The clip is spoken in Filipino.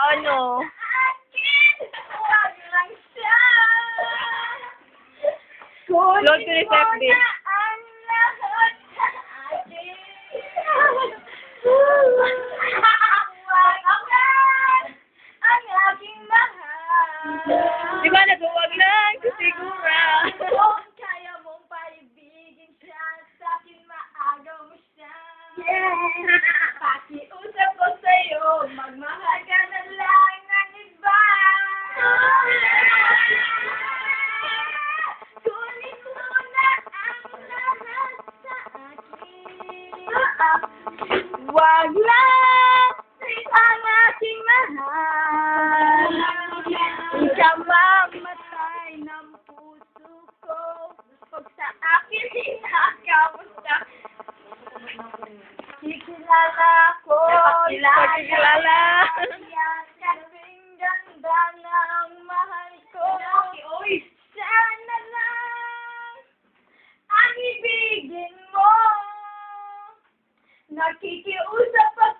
ano. Wag lang siya. Lord to the FB. Ang lahat sa akin. Wag ang aking mahal. Di ba nagawag lang si Sigura? Kung kaya mong paibigin siya, sa akin maagaw mo siya. Pakiusap ko sa'yo, magmahal ka na lang ng iba. Kunin mo na ang lahat sa akin. Wag lang ang aking mahal. Ikaw mamatay ng puso ko. Pag sa akin hinakamusta. Kikilala ko. Pagkilala. Yan kasing ganda ng mahal ko. Sana lang ang ibigin mo. Nakikiusap ako